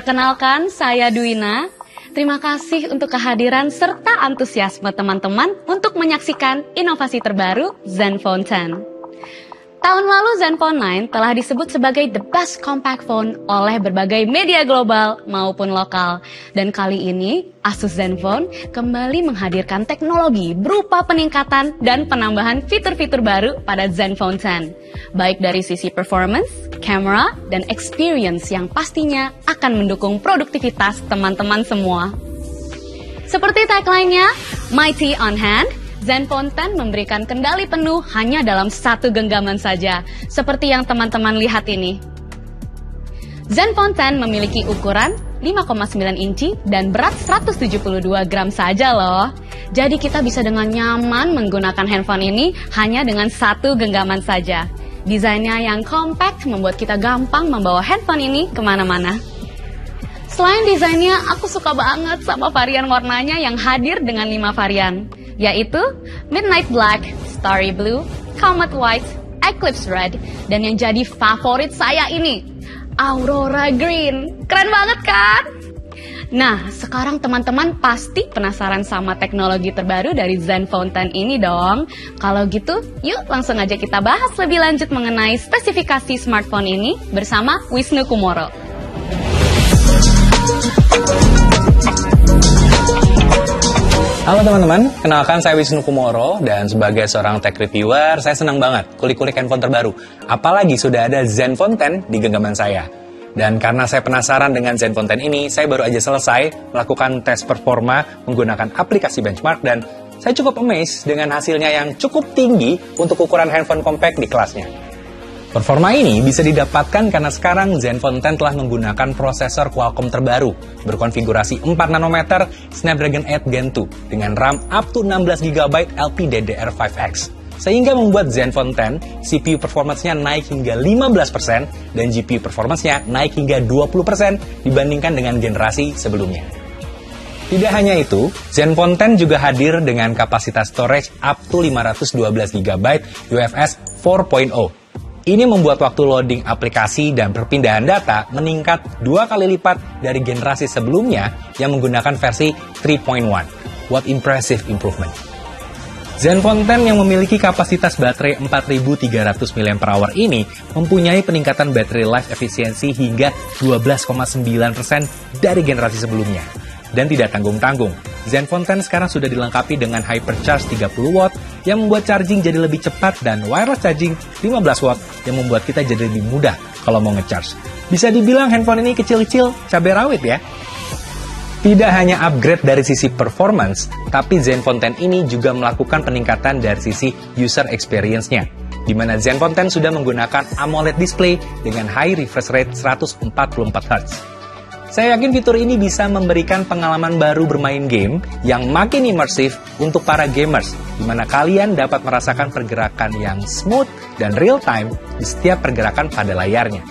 Perkenalkan, saya Dwina. Terima kasih untuk kehadiran serta antusiasme teman-teman untuk menyaksikan inovasi terbaru Zenfone 10. Tahun lalu Zenfone 9 telah disebut sebagai the best compact phone oleh berbagai media global maupun lokal. Dan kali ini Asus Zenfone kembali menghadirkan teknologi berupa peningkatan dan penambahan fitur-fitur baru pada Zenfone 10. Baik dari sisi performance, camera, dan experience yang pastinya akan mendukung produktivitas teman-teman semua. Seperti tagline-nya, Mighty on Hand, Zenfone 10 memberikan kendali penuh hanya dalam satu genggaman saja, seperti yang teman-teman lihat ini. Zenfone 10 memiliki ukuran 5,9 inci dan berat 172 gram saja loh. Jadi kita bisa dengan nyaman menggunakan handphone ini hanya dengan satu genggaman saja. Desainnya yang compact membuat kita gampang membawa handphone ini kemana-mana. Selain desainnya, aku suka banget sama varian warnanya yang hadir dengan 5 varian, yaitu Midnight Black, Starry Blue, Comet White, Eclipse Red, dan yang jadi favorit saya ini, Aurora Green. Keren banget kan? Nah, sekarang teman-teman pasti penasaran sama teknologi terbaru dari Zenfone 10 ini dong. Kalau gitu, yuk langsung aja kita bahas lebih lanjut mengenai spesifikasi smartphone ini bersama Wisnu Kumoro. Halo teman-teman, kenalkan saya Wisnu Kumoro dan sebagai seorang tech reviewer, saya senang banget kulik-kulik handphone terbaru. Apalagi sudah ada Zenfone 10 di genggaman saya. Dan karena saya penasaran dengan Zenfone 10 ini, saya baru aja selesai melakukan tes performa menggunakan aplikasi benchmark dan saya cukup amazed dengan hasilnya yang cukup tinggi untuk ukuran handphone compact di kelasnya. Performa ini bisa didapatkan karena sekarang Zenfone 10 telah menggunakan prosesor Qualcomm terbaru berkonfigurasi 4 nanometer Snapdragon 8 Gen 2 dengan RAM up to 16GB LPDDR5X. Sehingga membuat Zenfone 10 CPU performance-nya naik hingga 15% dan GPU performance-nya naik hingga 20% dibandingkan dengan generasi sebelumnya. Tidak hanya itu, Zenfone 10 juga hadir dengan kapasitas storage up to 512GB UFS 4.0. Ini membuat waktu loading aplikasi dan perpindahan data meningkat 2 kali lipat dari generasi sebelumnya yang menggunakan versi 3.1. What impressive improvement. Zenfone 10 yang memiliki kapasitas baterai 4300 mAh ini mempunyai peningkatan baterai life efficiency hingga 12,9% dari generasi sebelumnya. Dan tidak tanggung-tanggung, Zenfone 10 sekarang sudah dilengkapi dengan Hypercharge 30W yang membuat charging jadi lebih cepat dan wireless charging 15W yang membuat kita jadi lebih mudah kalau mau ngecharge. Bisa dibilang handphone ini kecil-kecil cabai rawit ya. Tidak hanya upgrade dari sisi performance, tapi Zenfone 10 ini juga melakukan peningkatan dari sisi user experience-nya, di mana Zenfone 10 sudah menggunakan AMOLED display dengan high refresh rate 144Hz. Saya yakin fitur ini bisa memberikan pengalaman baru bermain game yang makin imersif untuk para gamers, di mana kalian dapat merasakan pergerakan yang smooth dan real-time di setiap pergerakan pada layarnya.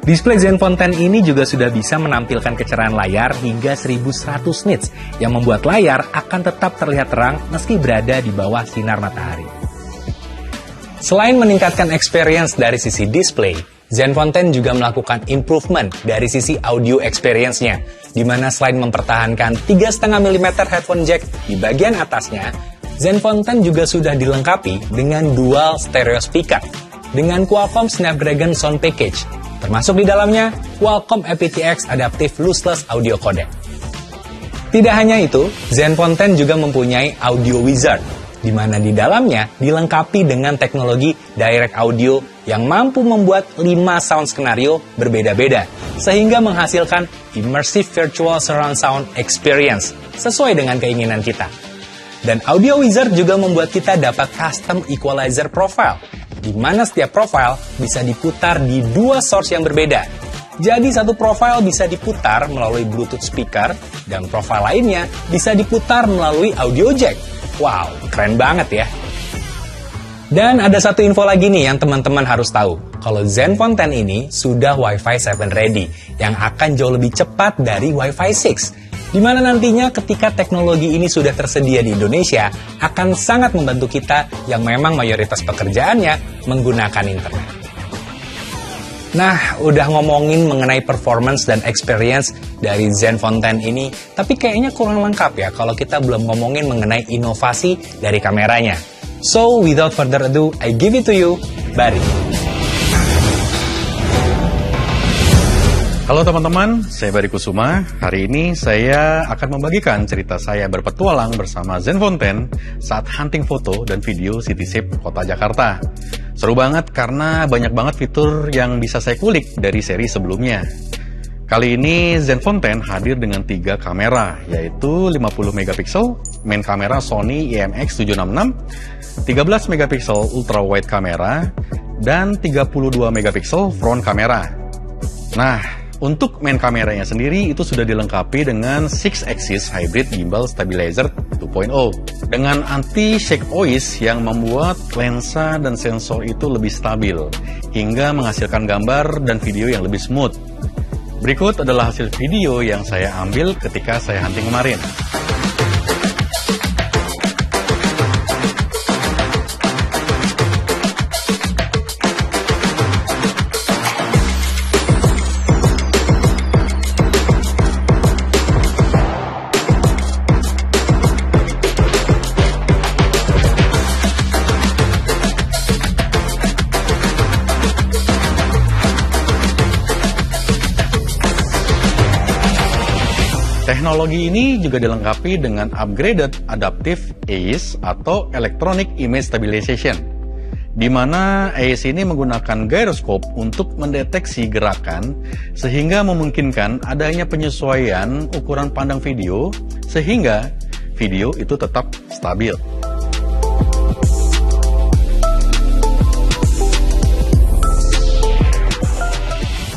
Display Zenfone 10 ini juga sudah bisa menampilkan kecerahan layar hingga 1100 nits, yang membuat layar akan tetap terlihat terang meski berada di bawah sinar matahari. Selain meningkatkan experience dari sisi display, Zenfone 10 juga melakukan improvement dari sisi audio experience-nya, di mana selain mempertahankan 3,5 mm headphone jack di bagian atasnya, Zenfone 10 juga sudah dilengkapi dengan dual stereo speaker dengan Qualcomm Snapdragon Sound Package, termasuk di dalamnya Qualcomm aptX Adaptive Lossless Audio Codec. Tidak hanya itu, Zenfone 10 juga mempunyai Audio Wizard di mana di dalamnya dilengkapi dengan teknologi direct audio yang mampu membuat 5 sound skenario berbeda-beda, sehingga menghasilkan immersive virtual surround sound experience sesuai dengan keinginan kita. Dan Audio Wizard juga membuat kita dapat custom equalizer profile, di mana setiap profile bisa diputar di 2 source yang berbeda. Jadi satu profile bisa diputar melalui Bluetooth speaker, dan profile lainnya bisa diputar melalui audio jack. Wow, keren banget ya. Dan ada satu info lagi nih yang teman-teman harus tahu. Kalau Zenfone 10 ini sudah Wi-Fi 7 ready, yang akan jauh lebih cepat dari Wi-Fi 6. Di mana nantinya ketika teknologi ini sudah tersedia di Indonesia, akan sangat membantu kita yang memang mayoritas pekerjaannya menggunakan internet. Nah, udah ngomongin mengenai performance dan experience dari Zenfone 10 ini, tapi kayaknya kurang lengkap ya kalau kita belum ngomongin mengenai inovasi dari kameranya. So, without further ado, I give it to you, Barry. Halo teman-teman, saya Barry Kusuma. Hari ini saya akan membagikan cerita saya berpetualang bersama Zenfone 10 saat hunting foto dan video Cityscape Kota Jakarta. Seru banget karena banyak banget fitur yang bisa saya kulik dari seri sebelumnya. Kali ini Zenfone 10 hadir dengan 3 kamera, yaitu 50 megapiksel main kamera Sony IMX766, 13 megapiksel ultra wide kamera, dan 32 megapiksel front kamera. Nah, untuk main kameranya sendiri itu sudah dilengkapi dengan 6-axis hybrid gimbal stabilizer 2.0 dengan anti-shake OIS yang membuat lensa dan sensor itu lebih stabil hingga menghasilkan gambar dan video yang lebih smooth. Berikut adalah hasil video yang saya ambil ketika saya hunting kemarin. Teknologi ini juga dilengkapi dengan upgraded adaptive AIS atau Electronic Image Stabilization, di mana AIS ini menggunakan gyroscope untuk mendeteksi gerakan sehingga memungkinkan adanya penyesuaian ukuran pandang video sehingga video itu tetap stabil.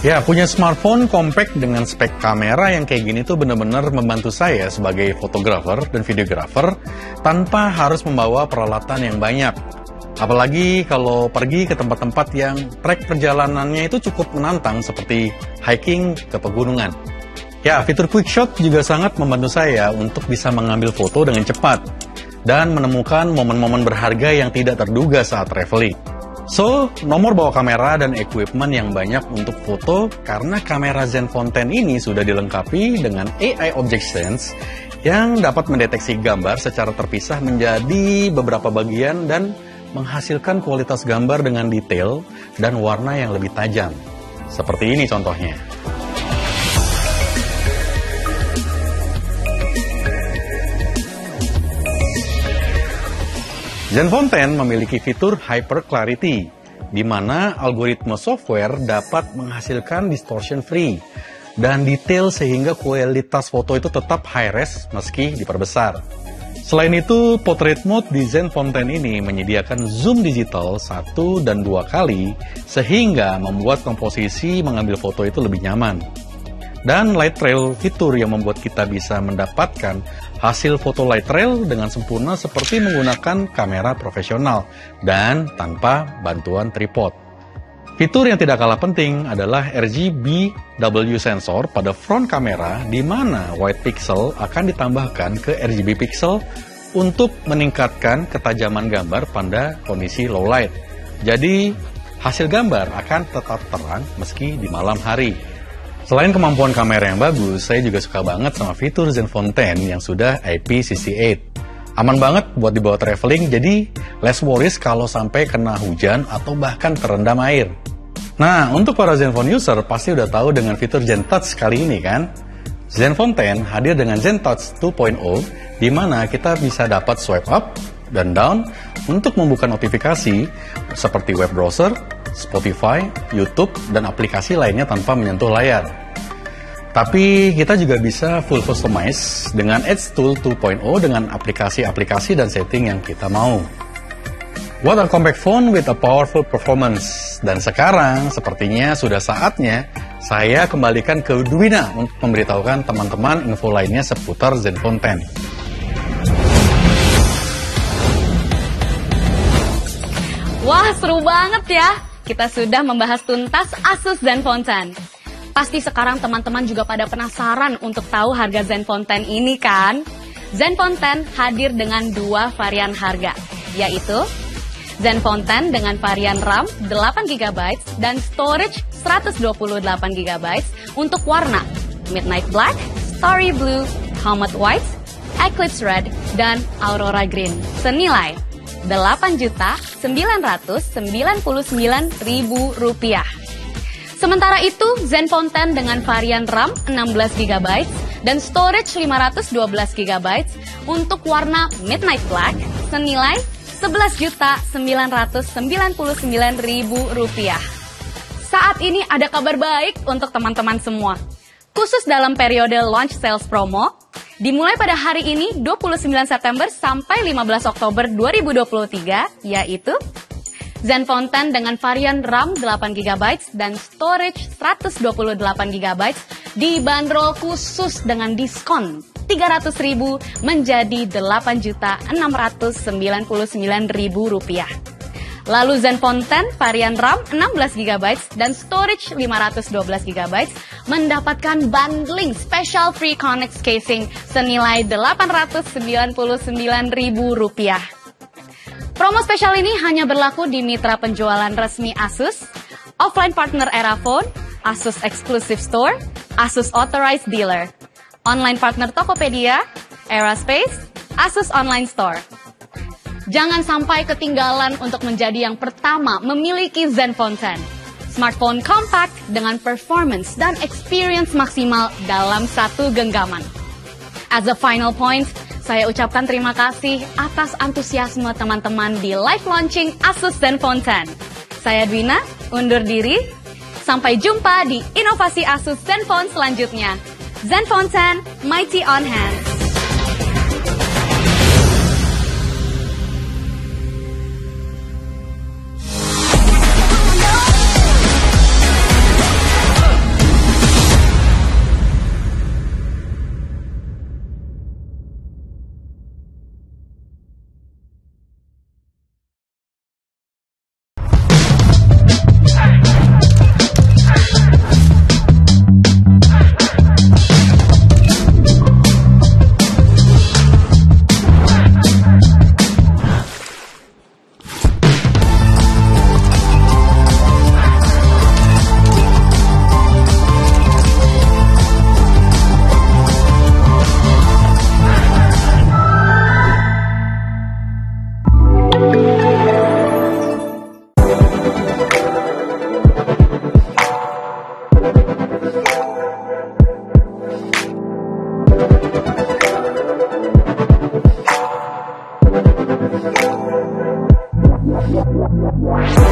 Ya, punya smartphone compact dengan spek kamera yang kayak gini tuh bener-bener membantu saya sebagai fotografer dan videografer tanpa harus membawa peralatan yang banyak. Apalagi kalau pergi ke tempat-tempat yang trek perjalanannya itu cukup menantang seperti hiking ke pegunungan. Ya, fitur Quick Shot juga sangat membantu saya untuk bisa mengambil foto dengan cepat dan menemukan momen-momen berharga yang tidak terduga saat traveling. So, nomor bawa kamera dan equipment yang banyak untuk foto karena kamera Zenfone 10 ini sudah dilengkapi dengan AI Object Sense yang dapat mendeteksi gambar secara terpisah menjadi beberapa bagian dan menghasilkan kualitas gambar dengan detail dan warna yang lebih tajam. Seperti ini contohnya. Zenfone 10 memiliki fitur Hyper Clarity, di mana algoritma software dapat menghasilkan distortion free dan detail sehingga kualitas foto itu tetap high-res meski diperbesar. Selain itu, Portrait Mode di Zenfone 10 ini menyediakan zoom digital 1 dan 2 kali sehingga membuat komposisi mengambil foto itu lebih nyaman. Dan Light Trail fitur yang membuat kita bisa mendapatkan hasil foto light trail dengan sempurna seperti menggunakan kamera profesional dan tanpa bantuan tripod. Fitur yang tidak kalah penting adalah RGBW sensor pada front kamera di mana white pixel akan ditambahkan ke RGB pixel untuk meningkatkan ketajaman gambar pada kondisi low light. Jadi, hasil gambar akan tetap terang meski di malam hari. Selain kemampuan kamera yang bagus, saya juga suka banget sama fitur Zenfone 10 yang sudah IP68. Aman banget buat dibawa traveling, jadi less worries kalau sampai kena hujan atau bahkan terendam air. Nah, untuk para Zenfone user pasti udah tahu dengan fitur ZenTouch kali ini kan? Zenfone 10 hadir dengan ZenTouch 2.0, di mana kita bisa dapat swipe up, dan down untuk membuka notifikasi seperti web browser, Spotify, YouTube, dan aplikasi lainnya tanpa menyentuh layar. Tapi kita juga bisa full customize dengan Edge Tool 2.0 dengan aplikasi-aplikasi dan setting yang kita mau. What a compact phone with a powerful performance. Dan sekarang sepertinya sudah saatnya saya kembalikan ke Dwina untuk memberitahukan teman-teman info lainnya seputar Zenfone 10. Wah, seru banget ya. Kita sudah membahas tuntas Asus Zenfone 10. Pasti sekarang teman-teman juga pada penasaran untuk tahu harga Zenfone 10 ini kan? Zenfone 10 hadir dengan dua varian harga, yaitu Zenfone 10 dengan varian RAM 8GB dan storage 128GB untuk warna Midnight Black, Starry Blue, Comet White, Eclipse Red, dan Aurora Green senilai Rp8.999.000. Sementara itu, Zenfone 10 dengan varian RAM 16GB dan storage 512GB untuk warna Midnight Black senilai Rp11.999.000. Saat ini ada kabar baik untuk teman-teman semua. Khusus dalam periode launch sales promo, dimulai pada hari ini 29 September sampai 15 Oktober 2023, yaitu Zenfone 10 dengan varian RAM 8GB dan storage 128GB dibanderol khusus dengan diskon Rp300.000 menjadi Rp8.699.000. Lalu Zenfone 10 varian RAM 16GB dan storage 512GB mendapatkan bundling special free Connex casing senilai Rp899.000. Promo spesial ini hanya berlaku di mitra penjualan resmi Asus, offline partner Eraphone, Asus Exclusive Store, Asus Authorized Dealer, online partner Tokopedia, Eraspace, Asus Online Store. Jangan sampai ketinggalan untuk menjadi yang pertama memiliki Zenfone 10. Smartphone compact dengan performance dan experience maksimal dalam satu genggaman. As a final point, saya ucapkan terima kasih atas antusiasme teman-teman di live launching Asus Zenfone 10. Saya Dwina, undur diri. Sampai jumpa di inovasi Asus Zenfone selanjutnya. Zenfone 10, mighty on hands. Wow.